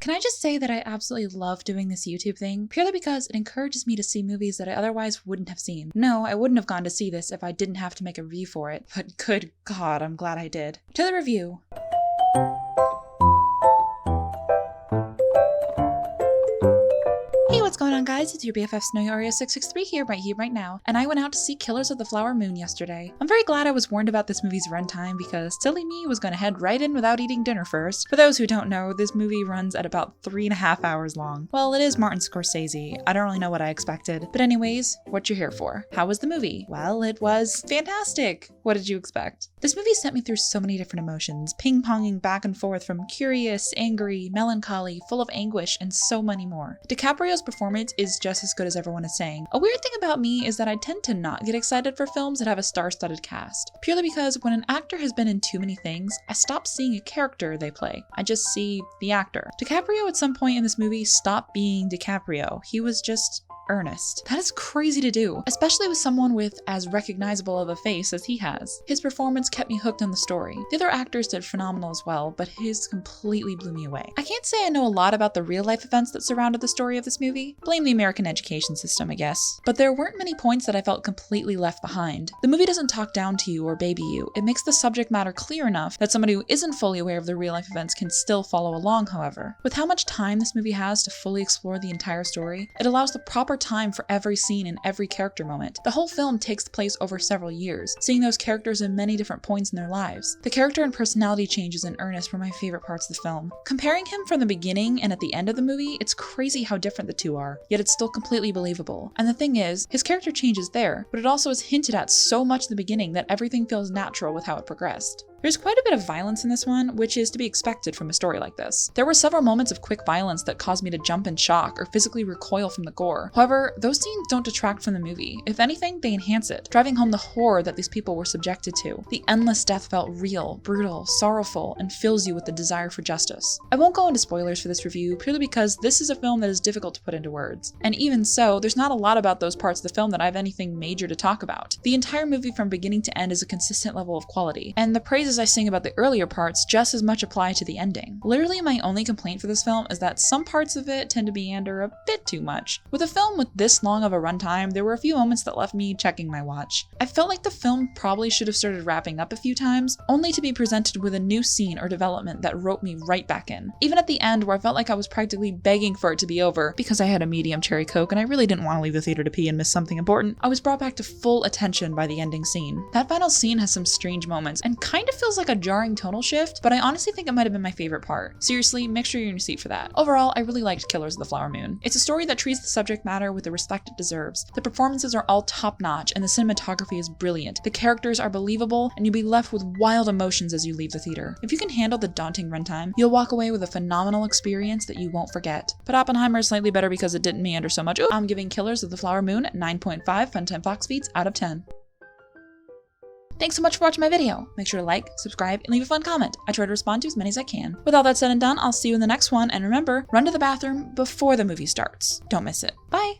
Can I just say that I absolutely love doing this YouTube thing, purely because it encourages me to see movies that I otherwise wouldn't have seen. No, I wouldn't have gone to see this if I didn't have to make a review for it, but good God, I'm glad I did. To the review. Hey, what's going on, guys? It's your BFF Snowy Aria 663 here, right now, and I went out to see Killers of the Flower Moon yesterday. I'm very glad I was warned about this movie's runtime because silly me was going to head right in without eating dinner first. For those who don't know, this movie runs at about 3.5 hours long. Well, it is Martin Scorsese. I don't really know what I expected. But anyways, what you're here for. How was the movie? Well, it was fantastic. What did you expect? This movie sent me through so many different emotions, ping-ponging back and forth from curious, angry, melancholy, full of anguish, and so many more. DiCaprio's performance is just as good as everyone is saying. A weird thing about me is that I tend to not get excited for films that have a star-studded cast, purely because when an actor has been in too many things, I stop seeing a character they play. I just see the actor. DiCaprio at some point in this movie stopped being DiCaprio. He was just earnest. That is crazy to do, especially with someone with as recognizable of a face as he has. His performance kept me hooked on the story. The other actors did phenomenal as well, but his completely blew me away. I can't say I know a lot about the real-life events that surrounded the story of this movie. Blame the American education system, I guess. But there weren't many points that I felt completely left behind. The movie doesn't talk down to you or baby you. It makes the subject matter clear enough that somebody who isn't fully aware of the real-life events can still follow along, however. With how much time this movie has to fully explore the entire story, it allows the proper time for every scene and every character moment. The whole film takes place over several years, seeing those characters in many different points in their lives. The character and personality changes in earnest were my favorite parts of the film. Comparing him from the beginning and at the end of the movie, it's crazy how different the two are, yet it's still completely believable. And the thing is, his character changes there, but it also is hinted at so much in the beginning that everything feels natural with how it progressed. There's quite a bit of violence in this one, which is to be expected from a story like this. There were several moments of quick violence that caused me to jump in shock or physically recoil from the gore. However, those scenes don't detract from the movie. If anything, they enhance it, driving home the horror that these people were subjected to. The endless death felt real, brutal, sorrowful, and fills you with the desire for justice. I won't go into spoilers for this review, purely because this is a film that is difficult to put into words. And even so, there's not a lot about those parts of the film that I have anything major to talk about. The entire movie from beginning to end is a consistent level of quality, and the praises I sing about the earlier parts just as much apply to the ending. Literally my only complaint for this film is that some parts of it tend to meander a bit too much. With a film with this long of a runtime, there were a few moments that left me checking my watch. I felt like the film probably should have started wrapping up a few times, only to be presented with a new scene or development that roped me right back in. Even at the end, where I felt like I was practically begging for it to be over because I had a medium cherry Coke and I really didn't want to leave the theater to pee and miss something important, I was brought back to full attention by the ending scene. That final scene has some strange moments and kind of feels like a jarring tonal shift, but I honestly think it might have been my favorite part. Seriously, make sure you're in your seat for that. Overall, I really liked Killers of the Flower Moon. It's a story that treats the subject matter with the respect it deserves. The performances are all top-notch and the cinematography is brilliant. The characters are believable and you'll be left with wild emotions as you leave the theater. If you can handle the daunting runtime, you'll walk away with a phenomenal experience that you won't forget. But Oppenheimer is slightly better because it didn't meander so much. Ooh, I'm giving Killers of the Flower Moon 9.5 Funtime Fox Beats out of 10. Thanks so much for watching my video. Make sure to like, subscribe, and leave a fun comment. I try to respond to as many as I can. With all that said and done, I'll see you in the next one, and remember, run to the bathroom before the movie starts. Don't miss it. Bye!